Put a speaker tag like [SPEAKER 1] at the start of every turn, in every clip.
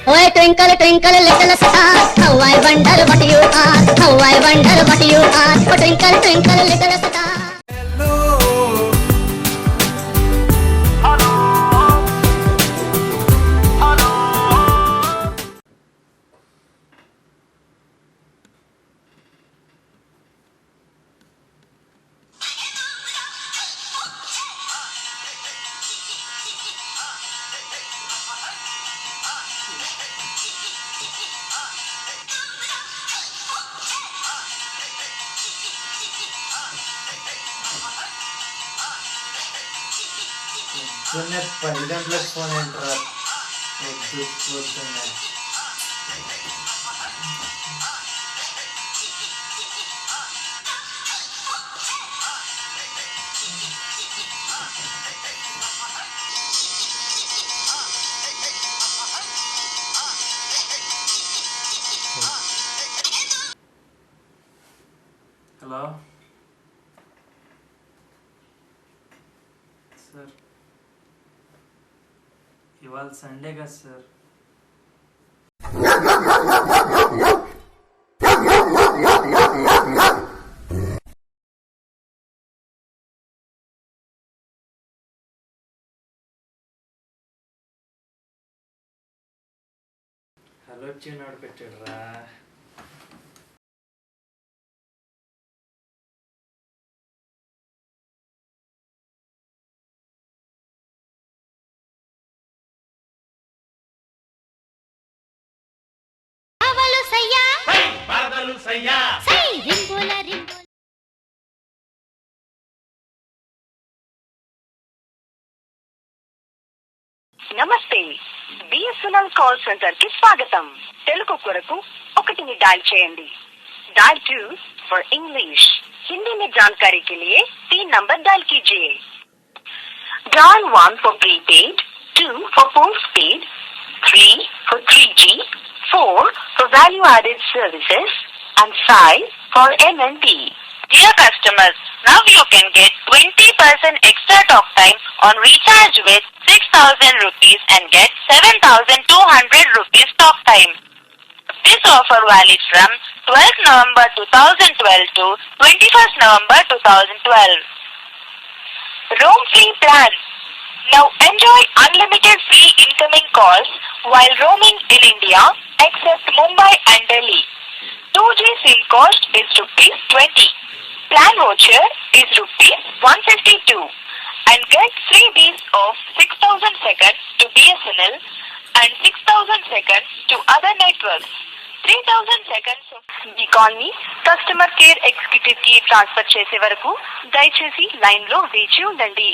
[SPEAKER 1] Oh, twinkle, twinkle, little star, how I wonder what you are, how I wonder what you are. Oh, twinkle, twinkle, little star.
[SPEAKER 2] పొద్దున్నే 10 గంటలకు phone ఏంట్రా? పొద్దున్నే hello sir, ఇవాళ Sunday కదా sir. Hello చిన్నోడు పెట్టాడు రా.
[SPEAKER 3] నమస్తే, బిఎస్ఎన్ఎల్ కాల్ సెంటర్ కి స్వాగతం. తెలుగు కొరకు 1 डायल చేయండి. Dial 2 for English. हिंदी में जानकारी के लिए 3 नंबर डायल कीजिए. Dial 1 for prepaid, 2 for postpaid, 3 for 3G, 4 for value added services and 5 for MNP. Dear customers, now you can get 20% extra talk time on recharge with 6,000 rupees and get 7,200 rupees talk time. This offer valid from 12th November 2012 to 21st November 2012. Roam free plan. Now enjoy unlimited free incoming calls while roaming in India except Mumbai and Delhi. 2G SIM cost is rupees 20. Plan voucher is rupees 152 and get freebies of 6,000 seconds to BSNL and 6,000 seconds to other networks. 3,000 seconds మీ కాల్ని customer care executive కి transfer చేసే వరకు దయచేసి line లో వేచి ఉండండి.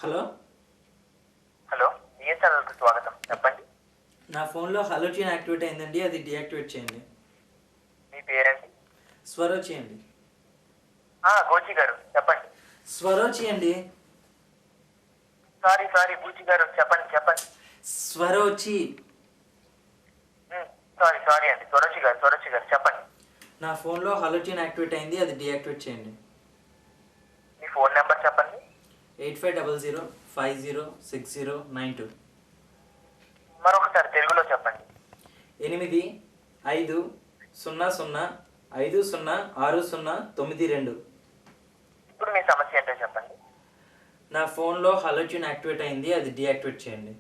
[SPEAKER 2] Hello
[SPEAKER 4] hello, బిఎస్ఎన్ఎల్కి స్వాగతం. చెప్పండి,
[SPEAKER 2] నా ఫోన్లో హలో ట్యూన్ యాక్టివేట్ అయిందండి, అది డియాక్టివేట్ చేయండి.
[SPEAKER 4] మీ పేరండి?
[SPEAKER 2] స్వరోచి అండి.
[SPEAKER 4] గోచి గారు చెప్పండి.
[SPEAKER 2] స్వరోచి అండి.
[SPEAKER 4] సారీ బూచి గారు చెప్పండి.
[SPEAKER 2] స్వరోచి.
[SPEAKER 4] సారీ అండి, స్వరోచి గారు చెప్పండి.
[SPEAKER 2] నా ఫోన్లో హలో ట్యూన్ యాక్టివేట్ అయింది, అది డియాక్టివేట్ చేయండి.
[SPEAKER 4] మీ ఫోన్ నెంబర్ చెప్పండి.
[SPEAKER 2] 8500506092.
[SPEAKER 4] మరొకసారి తెలుగులో చెప్పండి.
[SPEAKER 2] 8500506092.
[SPEAKER 4] ఇప్పుడు మీ సమస్య ఏంటో చెప్పండి.
[SPEAKER 2] నా ఫోన్లో హలో ట్యూన్ యాక్టివేట్ అయింది, అది డియాక్టివేట్ చేయండి.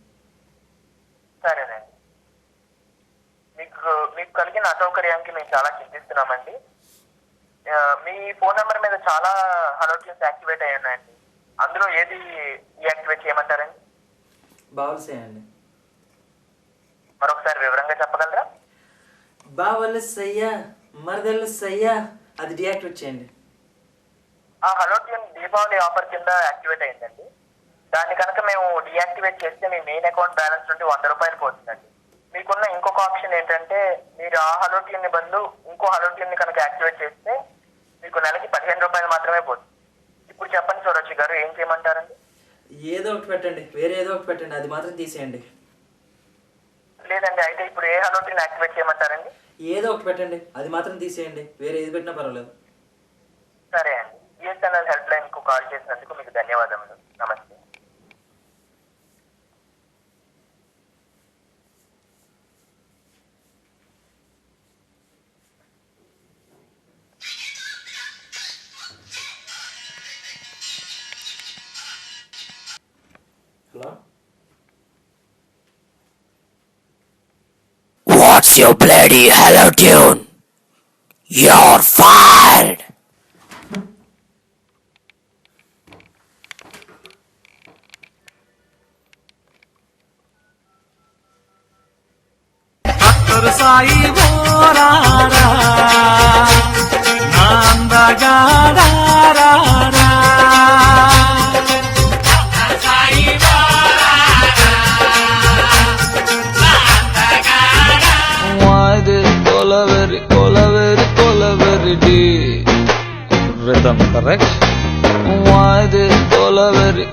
[SPEAKER 4] సరేనండి, మీకు కలిగిన అసౌకర్యానికి మేము చాలా చింతిస్తున్నామండి. మీ ఫోన్ నెంబర్ మీద చాలా హలో ట్యూన్స్ యాక్టివేట్ అయ్యి ఉన్నాయండి. అందులో ఏది యాక్టివేట్ చేయమంటారండి?
[SPEAKER 2] బావలసే అండి.
[SPEAKER 4] మరొకసారి వివరంగా చెప్పగలరా?
[SPEAKER 2] బావలసయ్యా మరదలసయ్యా, అది డియాక్టివేట్ చేయండి.
[SPEAKER 4] ఆ హలో ట్యూన్ దీపావళి ఆఫర్ కింద యాక్టివేట్ అయిందండి. దాన్ని కనుక మేము డియాక్టివేట్ చేస్తే మీ మెయిన్ అకౌంట్ బ్యాలెన్స్ నుండి 100 రూపాయలు పోతుందండి. మీకున్న ఇంకొక ఆప్షన్ ఏంటంటే, మీరు ఆ హలో ట్యూన్ ని బదులు ఇంకో హలో ట్యూన్ ని కనుక యాక్టివేట్ చేస్తే మీకు నెలకి 15 రూపాయలు మాత్రమే పోతుంది. ఇప్పుడు చెప్పండి సూరజ్ గారు, ఏం చేయమంటారండి?
[SPEAKER 2] ఏదో ఒకటి పెట్టండి, వేరే ఏదో ఒకటి పెట్టండి, అది మాత్రం తీసేయండి.
[SPEAKER 4] లేదండి, అయితే ఇప్పుడు ఏ హలో ట్యూన్ యాక్టివేట్ చేయమంటారండి?
[SPEAKER 2] ఏదో ఒకటి పెట్టండి, అది మాత్రం తీసేయండి, వేరే ఏది పెట్టినా పర్వాలేదు.
[SPEAKER 4] సరే అండి. బిఎస్ఎన్ఎల్ హెల్ప్ లైన్ కు కాల్ చేసినందుకు మీకు ధన్యవాదములు. నమస్తే.
[SPEAKER 2] Hello,
[SPEAKER 5] What's your bloody hello tune? You're fired!
[SPEAKER 6] Doctor Sai బోరారా నాందగారా Rhythm, correct? Why this colaveri